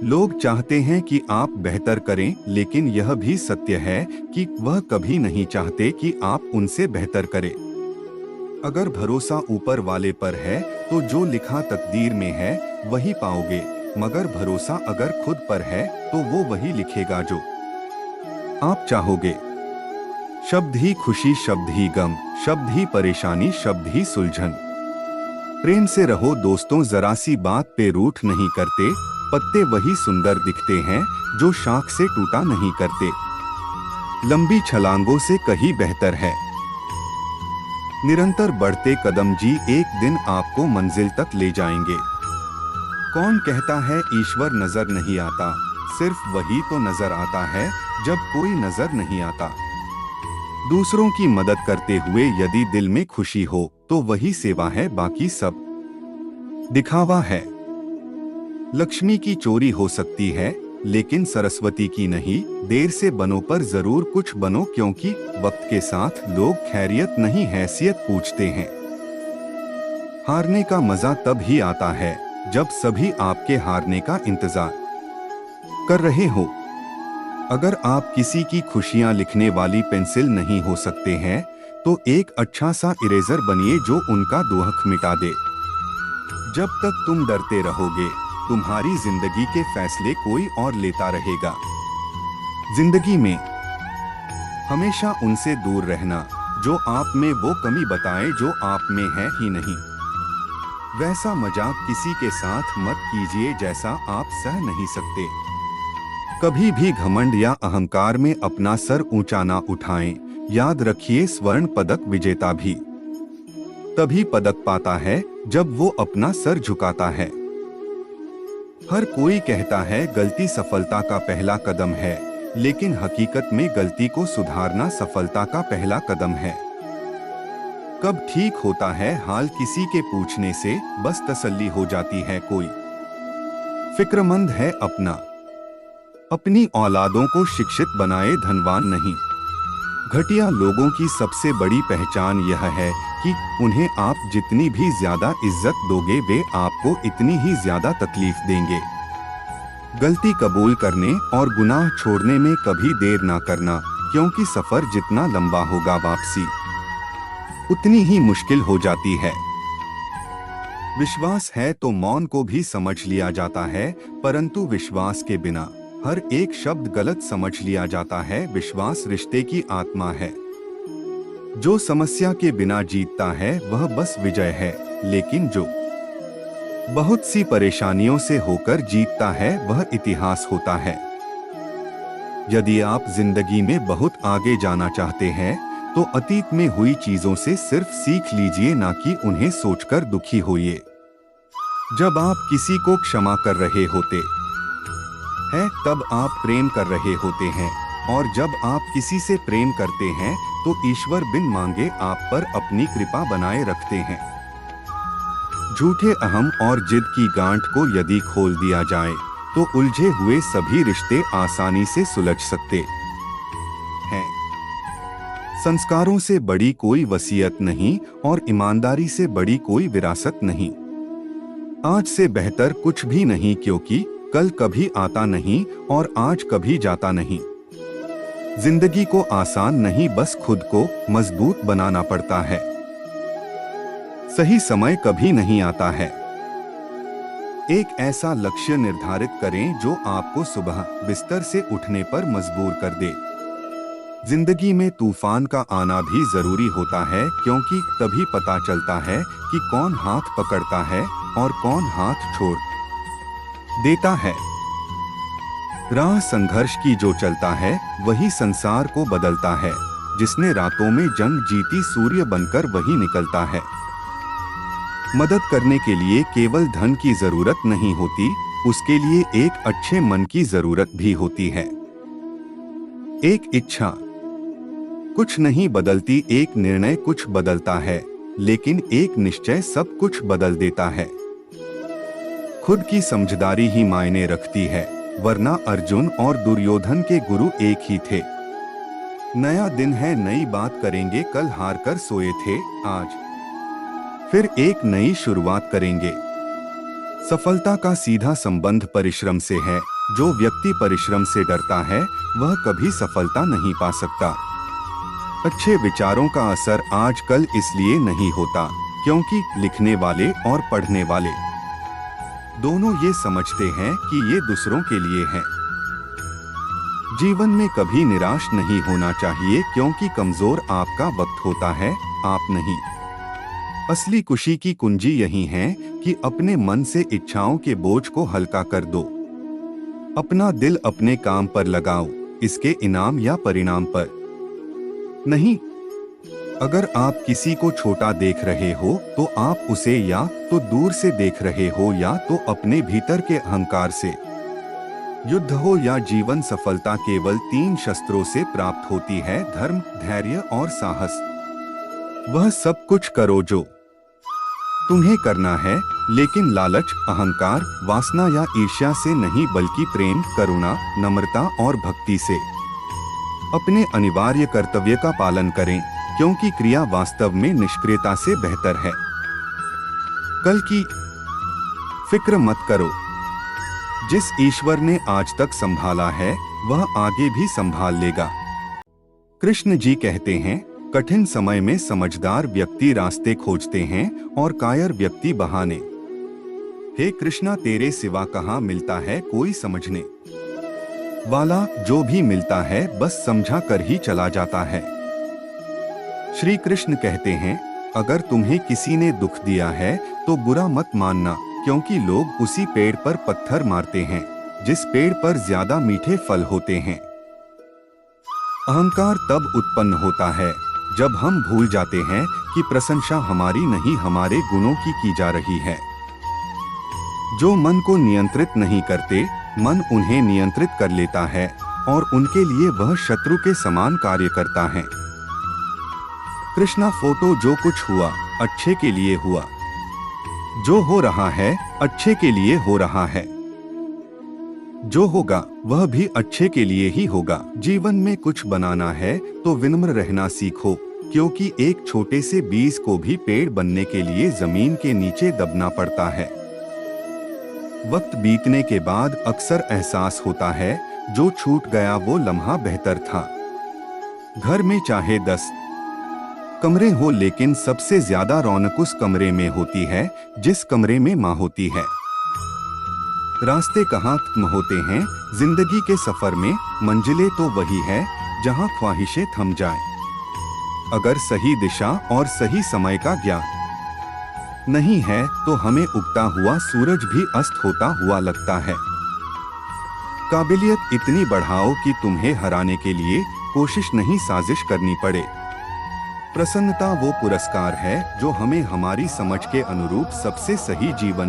लोग चाहते हैं कि आप बेहतर करें, लेकिन यह भी सत्य है कि वह कभी नहीं चाहते कि आप उनसे बेहतर करें। अगर भरोसा ऊपर वाले पर है, तो जो लिखा तकदीर में है वही पाओगे, मगर भरोसा अगर खुद पर है, तो वो वही लिखेगा जो आप चाहोगे। शब्द ही खुशी, शब्द ही गम, शब्द ही परेशानी, शब्द ही सुलझन। प्रेम से रहो दोस्तों, जरा सी बात पे रूठ नहीं करते। पत्ते वही सुंदर दिखते हैं जो शाख से टूटा नहीं करते। लंबी छलांगों से कहीं बेहतर है निरंतर बढ़ते कदम जी, एक दिन आपको मंजिल तक ले जाएंगे। कौन कहता है ईश्वर नजर नहीं आता? सिर्फ वही तो नजर आता है जब कोई नजर नहीं आता। दूसरों की मदद करते हुए यदि दिल में खुशी हो, तो वही सेवा है, बाकी सब दिखावा है। लक्ष्मी की चोरी हो सकती है, लेकिन सरस्वती की नहीं। देर से बनो पर जरूर कुछ बनो, क्योंकि वक्त के साथ लोग खैरियत नहीं हैसियत पूछते हैं। हारने का मजा तब ही आता है जब सभी आपके हारने का इंतजार कर रहे हो। अगर आप किसी की खुशियां लिखने वाली पेंसिल नहीं हो सकते हैं, तो एक अच्छा सा इरेजर बनिए जो उनका दुहक मिटा दे। जब तक तुम डरते रहोगे, तुम्हारी जिंदगी के फैसले कोई और लेता रहेगा। जिंदगी में हमेशा उनसे दूर रहना जो आप में वो कमी बताए जो आप में है ही नहीं। वैसा मजाक किसी के साथ मत कीजिए जैसा आप सह नहीं सकते। कभी भी घमंड या अहंकार में अपना सर ऊंचा ना उठाएं। याद रखिए, स्वर्ण पदक विजेता भी तभी पदक पाता है जब वो अपना सर झुकाता है। हर कोई कहता है गलती सफलता का पहला कदम है, लेकिन हकीकत में गलती को सुधारना सफलता का पहला कदम है। कब ठीक होता है हाल किसी के पूछने से, बस तसल्ली हो जाती है कोई फिक्रमंद है अपना। अपनी औलादों को शिक्षित बनाए, धनवान नहीं। घटिया लोगों की सबसे बड़ी पहचान यह है कि उन्हें आप जितनी भी ज्यादा इज्जत दोगे, वे आपको इतनी ही ज्यादा तकलीफ देंगे। गलती कबूल करने और गुनाह छोड़ने में कभी देर ना करना, क्योंकि सफर जितना लंबा होगा, वापसी उतनी ही मुश्किल हो जाती है। विश्वास है तो मौन को भी समझ लिया जाता है, परंतु विश्वास के बिना हर एक शब्द गलत समझ लिया जाता है। विश्वास रिश्ते की आत्मा है। जो समस्या के बिना जीतता है वह बस विजय है, लेकिन जो बहुत सी परेशानियों से होकर जीतता है वह इतिहास होता है। यदि आप जिंदगी में बहुत आगे जाना चाहते हैं, तो अतीत में हुई चीजों से सिर्फ सीख लीजिए, ना कि उन्हें सोचकर दुखी होइए। जब आप किसी को क्षमा कर रहे होते हैं, तब आप प्रेम कर रहे होते हैं, और जब आप किसी से प्रेम करते हैं, तो ईश्वर बिन मांगे आप पर अपनी कृपा बनाए रखते हैं। झूठे अहम और जिद की गांठ को यदि खोल दिया जाए, तो उलझे हुए सभी रिश्ते आसानी से सुलझ सकते हैं। संस्कारों से बड़ी कोई वसीयत नहीं, और ईमानदारी से बड़ी कोई विरासत नहीं। आज से बेहतर कुछ भी नहीं, क्योंकि कल कभी आता नहीं और आज कभी जाता नहीं। जिंदगी को आसान नहीं, बस खुद को मजबूत बनाना पड़ता है। सही समय कभी नहीं आता है। एक ऐसा लक्ष्य निर्धारित करें जो आपको सुबह बिस्तर से उठने पर मजबूर कर दे। जिंदगी में तूफान का आना भी जरूरी होता है, क्योंकि तभी पता चलता है कि कौन हाथ पकड़ता है और कौन हाथ छोड़ देता है। राह संघर्ष की जो चलता है, वही संसार को बदलता है। जिसने रातों में जंग जीती, सूर्य बनकर वही निकलता है। मदद करने के लिए केवल धन की जरूरत नहीं होती, उसके लिए एक अच्छे मन की जरूरत भी होती है। एक इच्छा कुछ नहीं बदलती, एक निर्णय कुछ बदलता है, लेकिन एक निश्चय सब कुछ बदल देता है। खुद की समझदारी ही मायने रखती है, वरना अर्जुन और दुर्योधन के गुरु एक ही थे। नया दिन है, नई बात करेंगे, कल हार कर सोए थे, आज फिर एक नई शुरुआत करेंगे। सफलता का सीधा संबंध परिश्रम से है। जो व्यक्ति परिश्रम से डरता है वह कभी सफलता नहीं पा सकता। अच्छे विचारों का असर आजकल इसलिए नहीं होता क्योंकि लिखने वाले और पढ़ने वाले दोनों ये समझते हैं कि ये दूसरों के लिए है। जीवन में कभी निराश नहीं होना चाहिए क्योंकि कमजोर आपका वक्त होता है, आप नहीं। असली खुशी की कुंजी यही है कि अपने मन से इच्छाओं के बोझ को हल्का कर दो। अपना दिल अपने काम पर लगाओ, इसके इनाम या परिणाम पर नहीं। अगर आप किसी को छोटा देख रहे हो तो आप उसे या तो दूर से देख रहे हो या तो अपने भीतर के अहंकार से। युद्ध हो या जीवन, सफलता केवल 3 शस्त्रों से प्राप्त होती है, धर्म, धैर्य और साहस। वह सब कुछ करो जो तुम्हें करना है, लेकिन लालच, अहंकार, वासना या ईर्ष्या से नहीं, बल्कि प्रेम, करुणा, नम्रता और भक्ति से। अपने अनिवार्य कर्तव्य का पालन करें क्योंकि क्रिया वास्तव में निष्क्रियता से बेहतर है। कल की फिक्र मत करो। जिस ईश्वर ने आज तक संभाला है वह आगे भी संभाल लेगा। कृष्ण जी कहते हैं, कठिन समय में समझदार व्यक्ति रास्ते खोजते हैं और कायर व्यक्ति बहाने। हे कृष्णा, तेरे सिवा कहाँ मिलता है कोई समझने वाला। जो भी मिलता है बस समझा कर ही चला जाता है। श्री कृष्ण कहते हैं, अगर तुम्हें किसी ने दुख दिया है तो बुरा मत मानना, क्योंकि लोग उसी पेड़ पर पत्थर मारते हैं जिस पेड़ पर ज्यादा मीठे फल होते हैं। अहंकार तब उत्पन्न होता है जब हम भूल जाते हैं कि प्रशंसा हमारी नहीं, हमारे गुणों की जा रही है। जो मन को नियंत्रित नहीं करते, मन उन्हें नियंत्रित कर लेता है और उनके लिए वह शत्रु के समान कार्य करता है। कृष्णा फोटो, जो कुछ हुआ अच्छे के लिए हुआ। जो हो रहा है अच्छे के लिए हो रहा है। जो होगा वह भी अच्छे के लिए ही होगा। जीवन में कुछ बनाना है तो विनम्र रहना सीखो, क्योंकि एक छोटे से बीज को भी पेड़ बनने के लिए जमीन के नीचे दबना पड़ता है। वक्त बीतने के बाद अक्सर एहसास होता है जो छूट गया वो लम्हा बेहतर था। घर में चाहे 10 कमरे हो, लेकिन सबसे ज्यादा रौनक उस कमरे में होती है जिस कमरे में माँ होती है। रास्ते कहाँ खत्म होते हैं जिंदगी के सफर में, मंजिलें तो वही है जहाँ ख्वाहिशें थम जाएं। अगर सही दिशा और सही समय का ज्ञान नहीं है तो हमें उगता हुआ सूरज भी अस्त होता हुआ लगता है। काबिलियत इतनी बढ़ाओ कि तुम्हें हराने के लिए कोशिश नहीं, साजिश करनी पड़े। प्रसन्नता वो पुरस्कार है जो हमें हमारी समझ के अनुरूप सबसे सही जीवन